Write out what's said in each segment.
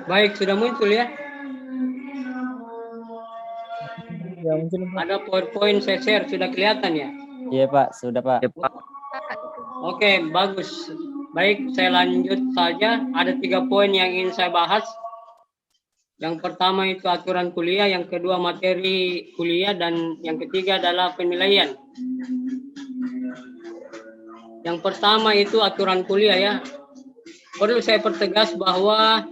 Baik, sudah muncul ya? Ya, muncul, Pak. Ada PowerPoint saya share, sudah kelihatan ya? Iya, Pak, sudah, Pak. Oke, bagus. Baik, saya lanjut saja. Ada 3 poin yang ingin saya bahas. Yang pertama itu aturan kuliah, yang kedua materi kuliah, dan yang ketiga adalah penilaian. Yang pertama itu aturan kuliah ya. Perlu saya pertegas bahwa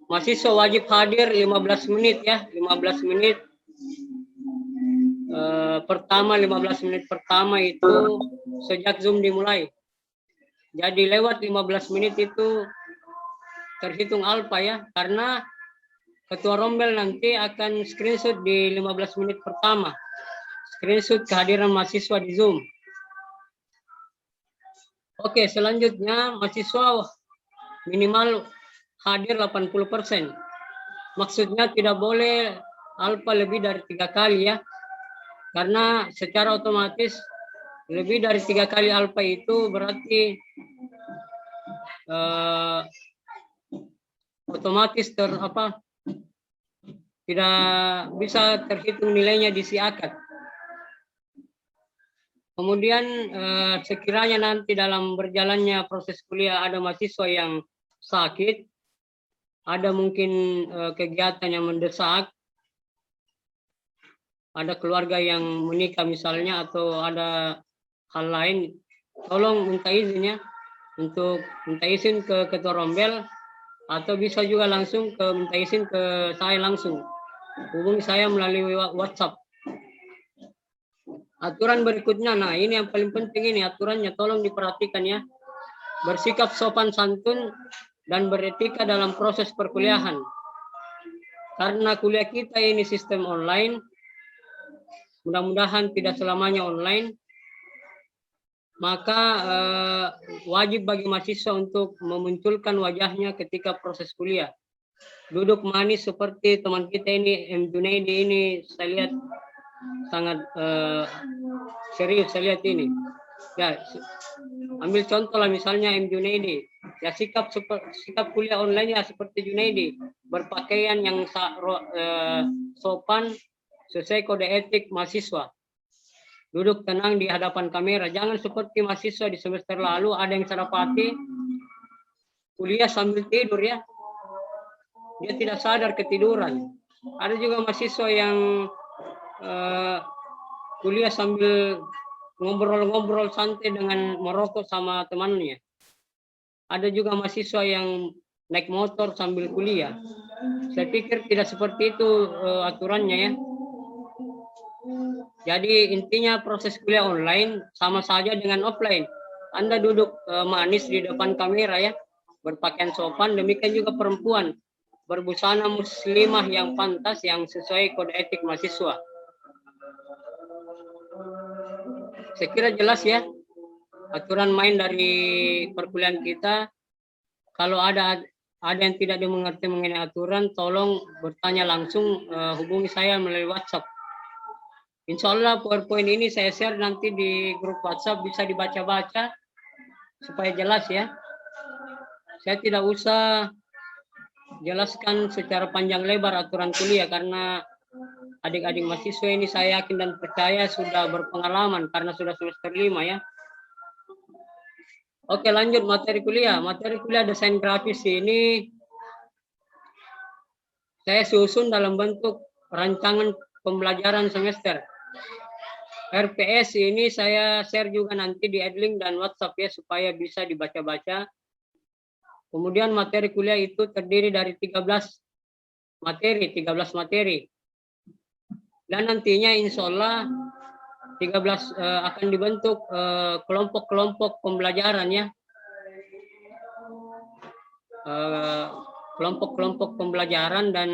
mahasiswa wajib hadir 15 menit ya, 15 menit. 15 menit pertama itu sejak Zoom dimulai. Jadi lewat 15 menit itu terhitung alfa ya, karena ketua rombel nanti akan screenshot di 15 menit pertama. Screenshot kehadiran mahasiswa di Zoom. Oke, selanjutnya mahasiswa minimal hadir 80%. Maksudnya tidak boleh alfa lebih dari 3 kali ya. Karena secara otomatis lebih dari 3 kali alfa itu berarti otomatis tidak bisa terhitung nilainya di si akad. Kemudian sekiranya nanti dalam berjalannya proses kuliah ada mahasiswa yang sakit, ada mungkin kegiatan yang mendesak, ada keluarga yang menikah misalnya, atau ada hal lain, tolong minta izin ya, untuk minta izin ke ketua rombel, atau bisa juga langsung minta izin ke saya langsung. Hubungi saya melalui WhatsApp. Aturan berikutnya, nah ini yang paling penting, ini aturannya tolong diperhatikan ya. Bersikap sopan santun dan beretika dalam proses perkuliahan. Karena kuliah kita ini sistem online, mudah-mudahan tidak selamanya online, maka wajib bagi mahasiswa untuk memunculkan wajahnya ketika proses kuliah. Duduk manis seperti teman kita ini, M. Junaidi ini, saya lihat sangat serius, saya lihat ini. Ya, ambil contoh lah misalnya M. Junaidi. Ya sikap kuliah online ya seperti Junaidi, berpakaian yang sopan sesuai kode etik mahasiswa. Duduk tenang di hadapan kamera, jangan seperti mahasiswa di semester lalu ada yang sarapati kuliah sambil tidur ya. Dia tidak sadar ketiduran. Ada juga mahasiswa yang kuliah sambil ngobrol-ngobrol santai dengan merokok sama temannya. Ada juga mahasiswa yang naik motor sambil kuliah. Saya pikir tidak seperti itu aturannya ya. Jadi intinya proses kuliah online sama saja dengan offline. Anda duduk manis di depan kamera ya, berpakaian sopan, demikian juga perempuan berbusana muslimah yang pantas, yang sesuai kode etik mahasiswa. Saya kira jelas ya aturan main dari perkuliahan kita. Kalau ada yang tidak dimengerti mengenai aturan, tolong bertanya langsung, hubungi saya melalui WhatsApp. Insya Allah PowerPoint ini saya share nanti di grup WhatsApp, bisa dibaca-baca supaya jelas ya. Saya tidak usah jelaskan secara panjang lebar aturan kuliah, karena adik-adik mahasiswa ini saya yakin dan percaya sudah berpengalaman karena sudah semester 5 ya. Oke, lanjut materi kuliah. Materi kuliah desain grafis ini saya susun dalam bentuk rancangan pembelajaran semester. RPS ini saya share juga nanti di Adlink dan WhatsApp ya, supaya bisa dibaca-baca. Kemudian materi kuliah itu terdiri dari 13 materi. Dan nantinya insya Allah 13 akan dibentuk kelompok-kelompok pembelajaran ya. Kelompok-kelompok pembelajaran, dan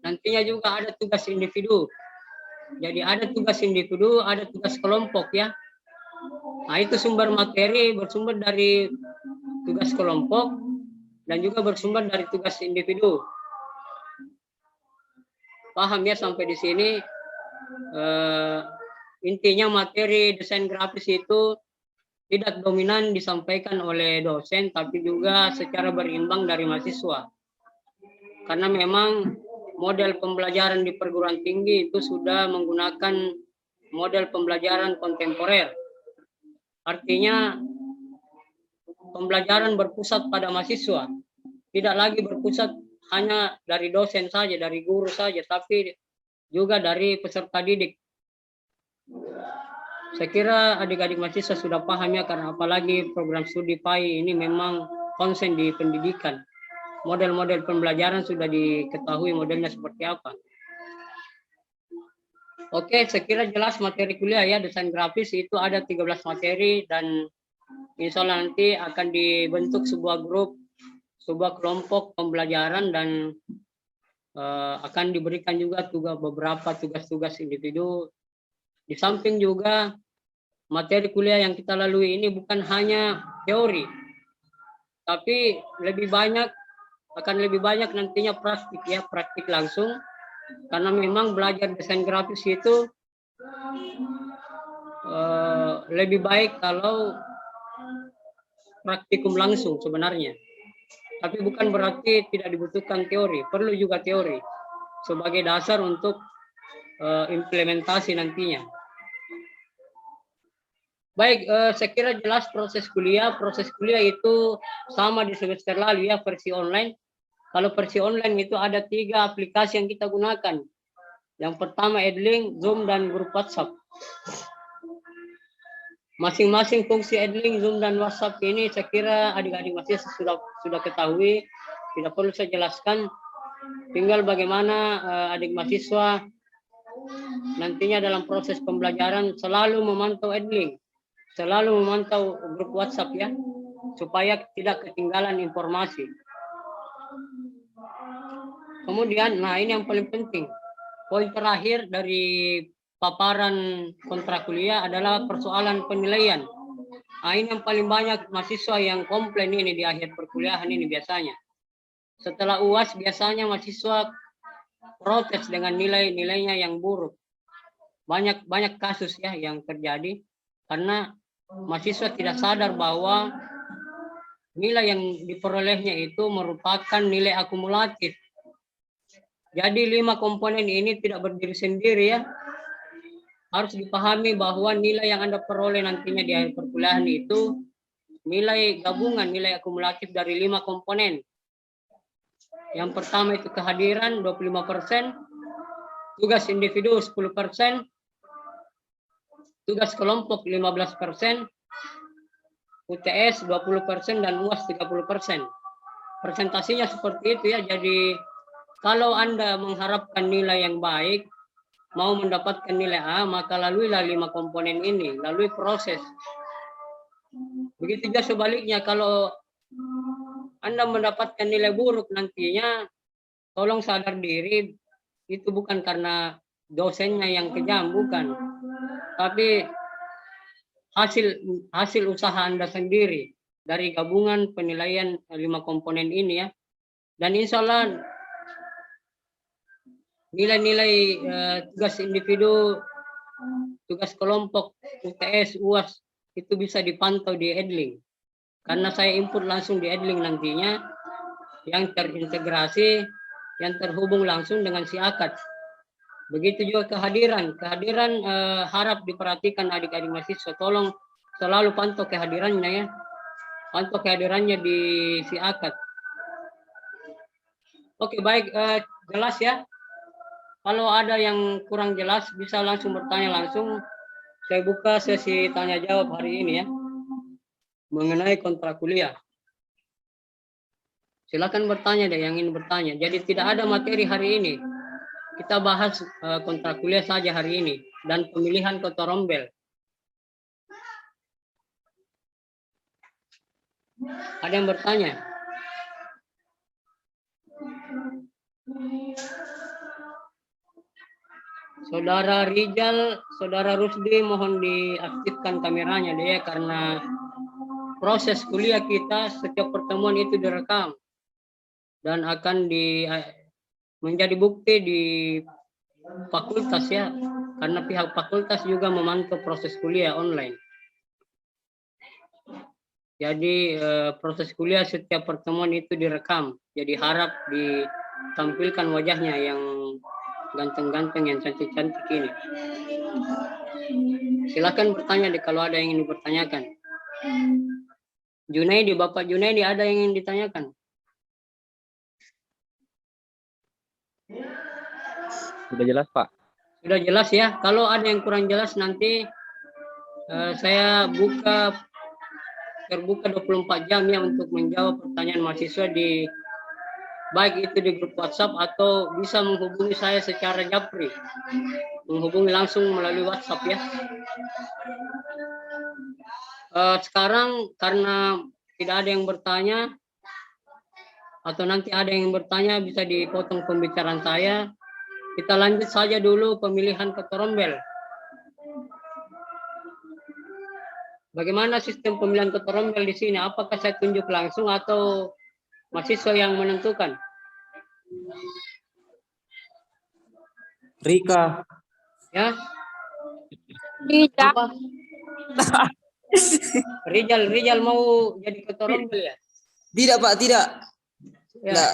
nantinya juga ada tugas individu. Jadi ada tugas individu, ada tugas kelompok ya. Nah, itu sumber materi bersumber dari tugas kelompok dan juga bersumber dari tugas individu. Paham ya sampai di sini? Intinya materi desain grafis itu tidak dominan disampaikan oleh dosen, tapi juga secara berimbang dari mahasiswa. Karena memang model pembelajaran di perguruan tinggi itu sudah menggunakan model pembelajaran kontemporer. Artinya pembelajaran berpusat pada mahasiswa, tidak lagi berpusat hanya dari dosen saja, dari guru saja, tapi juga dari peserta didik. Saya kira adik-adik mahasiswa sudah paham ya, karena apalagi program studi PAI ini memang konsen di pendidikan. Model-model pembelajaran sudah diketahui modelnya seperti apa. Oke, saya kira jelas materi kuliah ya, desain grafis itu ada 13 materi dan insya Allah nanti akan dibentuk sebuah grup, sebuah kelompok pembelajaran dan akan diberikan juga beberapa tugas-tugas individu. Di samping juga materi kuliah yang kita lalui ini bukan hanya teori, tapi akan lebih banyak nantinya praktik ya, praktik langsung. Karena memang belajar desain grafis itu lebih baik kalau praktikum langsung sebenarnya. Tapi bukan berarti tidak dibutuhkan teori, perlu juga teori sebagai dasar untuk implementasi nantinya. Baik, saya kira jelas proses kuliah. Proses kuliah itu sama di semester lalu ya, versi online. Kalau versi online itu ada 3 aplikasi yang kita gunakan. Yang pertama Edlink, Zoom, dan grup WhatsApp. Masing-masing fungsi Edlink, Zoom, dan WhatsApp ini saya kira adik-adik mahasiswa sudah ketahui. Tidak perlu saya jelaskan. Tinggal bagaimana adik mahasiswa nantinya dalam proses pembelajaran selalu memantau Edlink, selalu memantau grup WhatsApp ya, supaya tidak ketinggalan informasi. Kemudian, nah ini yang paling penting. Poin terakhir dari paparan kontrak kuliah adalah persoalan penilaian. Nah, ini yang paling banyak mahasiswa yang komplain ini di akhir perkuliahan ini biasanya. Setelah UAS biasanya mahasiswa protes dengan nilainya yang buruk. Banyak kasus ya yang terjadi karena mahasiswa tidak sadar bahwa nilai yang diperolehnya itu merupakan nilai akumulatif. Jadi 5 komponen ini tidak berdiri sendiri ya. Harus dipahami bahwa nilai yang Anda peroleh nantinya di akhir perkuliahan itu nilai gabungan, nilai akumulatif dari 5 komponen. Yang pertama itu kehadiran 25%, tugas individu 10%, tugas kelompok 15%, UTS 20%, dan UAS 30%. Presentasinya seperti itu ya. Jadi kalau Anda mengharapkan nilai yang baik, mau mendapatkan nilai A, maka laluilah 5 komponen ini, lalui proses. Begitu juga sebaliknya, kalau Anda mendapatkan nilai buruk nantinya, tolong sadar diri, itu bukan karena dosennya yang kejam, bukan. Tapi hasil usaha Anda sendiri dari gabungan penilaian 5 komponen ini ya. Dan insya Allah nilai-nilai tugas individu, tugas kelompok, UTS, UAS itu bisa dipantau di Edlink. Karena saya input langsung di Edlink nantinya yang terintegrasi, yang terhubung langsung dengan si AKAD. Begitu juga kehadiran. Kehadiran harap diperhatikan adik-adik mahasiswa. Tolong selalu pantau kehadirannya ya. Pantau kehadirannya di si AKAD. Oke, baik, jelas ya. Kalau ada yang kurang jelas bisa langsung bertanya langsung. Saya buka sesi tanya jawab hari ini ya. Mengenai kontrak kuliah. Silakan bertanya deh yang ingin bertanya. Jadi tidak ada materi hari ini. Kita bahas kontrak kuliah saja hari ini dan pemilihan ketua rombel. Ada yang bertanya? Saudara Rijal, Saudara Rusdi mohon diaktifkan kameranya deh ya, karena proses kuliah kita setiap pertemuan itu direkam dan akan menjadi bukti di fakultas ya, karena pihak fakultas juga memantau proses kuliah online. Jadi proses kuliah setiap pertemuan itu direkam, jadi harap ditampilkan wajahnya yang ganteng-ganteng, yang cantik-cantik ini. Silakan bertanya deh kalau ada yang ingin dipertanyakan. Junaidi, Bapak Junaidi, ada yang ingin ditanyakan? Sudah jelas, Pak. Sudah jelas ya. Kalau ada yang kurang jelas nanti saya terbuka 24 jam ya untuk menjawab pertanyaan mahasiswa baik itu di grup WhatsApp atau bisa menghubungi saya secara japri. Menghubungi langsung melalui WhatsApp ya. Sekarang karena tidak ada yang bertanya atau nanti ada yang bertanya bisa dipotong pembicaraan saya. Kita lanjut saja dulu pemilihan ketua rombel. Bagaimana sistem pemilihan ketua rombel di sini? Apakah saya tunjuk langsung atau mahasiswa yang menentukan? Rika. Ya. Tidak. Apa? Rijal mau jadi ketua rombel ya? Tidak, Pak, tidak. Ya. Tidak.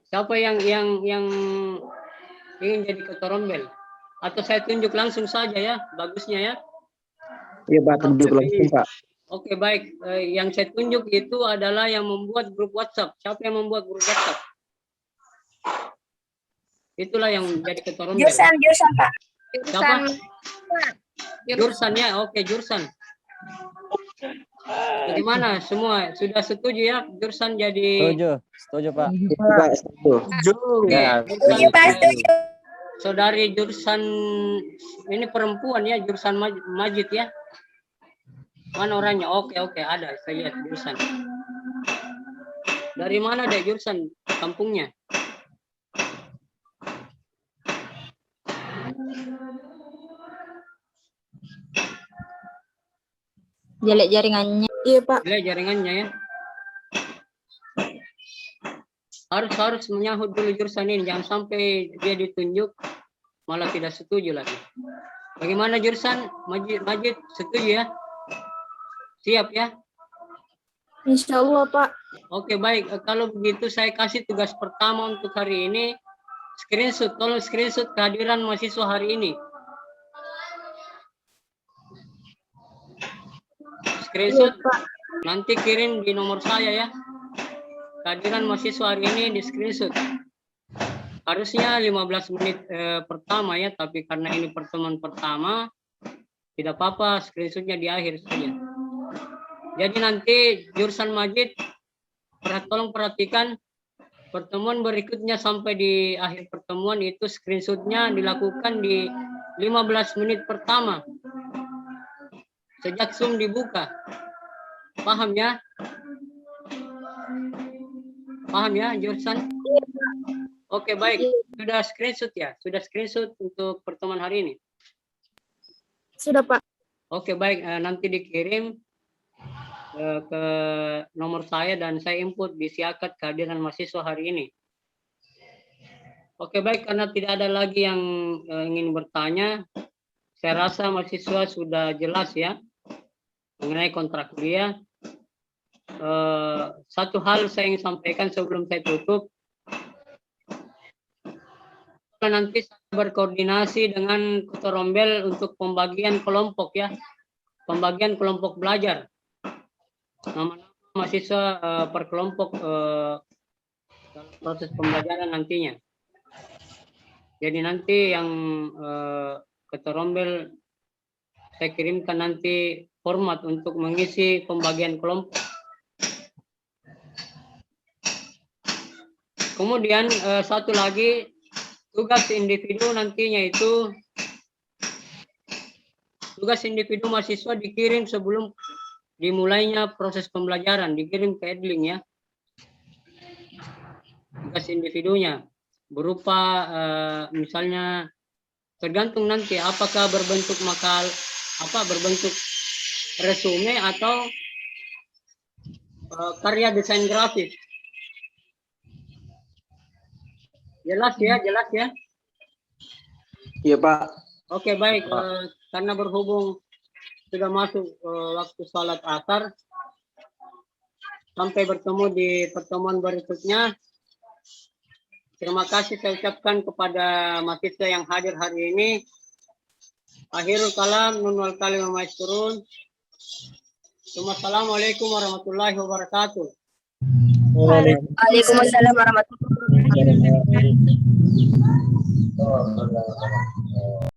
Siapa yang ingin jadi ketua rombel? Atau saya tunjuk langsung saja ya, bagusnya ya? Iya, Pak, tunjuk langsung, Pak. Oke, baik. Yang saya tunjuk itu adalah yang membuat grup WhatsApp. Siapa yang membuat grup WhatsApp? Itulah yang jadi ketua rombel. Jursan Pak. Siapa? Jursan ya, oke Jursan. Bagaimana semua? Sudah setuju ya Jursan jadi? Setuju Pak. Oke, Ya, Setuju. Saudari Jursan ini perempuan ya, Jursan Majid ya. Mana orangnya? Oke, ada. Saya lihat Jursan. Dari mana deh Jursan? Kampungnya? Jelek jaringannya. Iya, Pak. Jelek jaringannya ya. Harus menyahut dulu Jursan ini. Jangan sampai dia ditunjuk malah tidak setuju lagi. Bagaimana Jursan? Majid setuju ya? Siap ya? Insya Allah, Pak. Oke, baik. Kalau begitu saya kasih tugas pertama untuk hari ini. Screenshot, tolong screenshot kehadiran mahasiswa hari ini. Screenshot, nanti kirim di nomor saya ya. Kehadiran mahasiswa hari ini di screenshot. Harusnya 15 menit pertama ya, tapi karena ini pertemuan pertama, tidak apa-apa screenshotnya di akhir saja. Jadi nanti Jursan Majid, tolong perhatikan pertemuan berikutnya sampai di akhir pertemuan itu screenshotnya dilakukan di 15 menit pertama. Sejak Zoom dibuka. Paham ya? Paham ya Jursan? Oke, baik. Sudah screenshot ya? Sudah screenshot untuk pertemuan hari ini? Sudah, Pak. Oke, baik. Nanti dikirim ke nomor saya dan saya input di siakat kehadiran mahasiswa hari ini. Oke, baik. Karena tidak ada lagi yang ingin bertanya, saya rasa mahasiswa sudah jelas ya mengenai kontrak kuliah. Satu hal saya ingin sampaikan sebelum saya tutup. Nanti saya berkoordinasi dengan ketua rombel untuk pembagian kelompok ya, pembagian kelompok belajar. Nama-nama mahasiswa per kelompok dalam proses pembelajaran nantinya. Jadi nanti yang ketua rombel saya kirimkan nanti format untuk mengisi pembagian kelompok. Kemudian satu lagi tugas individu nantinya itu tugas individu mahasiswa dikirim sebelum dimulainya proses pembelajaran, dikirim ke Edling ya. Tugas individunya berupa misalnya Tergantung nanti apakah berbentuk berbentuk resume atau karya desain grafis. Jelas ya? Iya Pak. Oke, baik. Karena berhubung sudah masuk waktu salat asar, sampai bertemu di pertemuan berikutnya. Terima kasih saya ucapkan kepada mahasiswa yang hadir hari ini. Akhirul kalam, nun wal kalim wa maisturun. Assalamualaikum warahmatullahi wabarakatuh. Waalaikumsalam warahmatullahi wabarakatuh.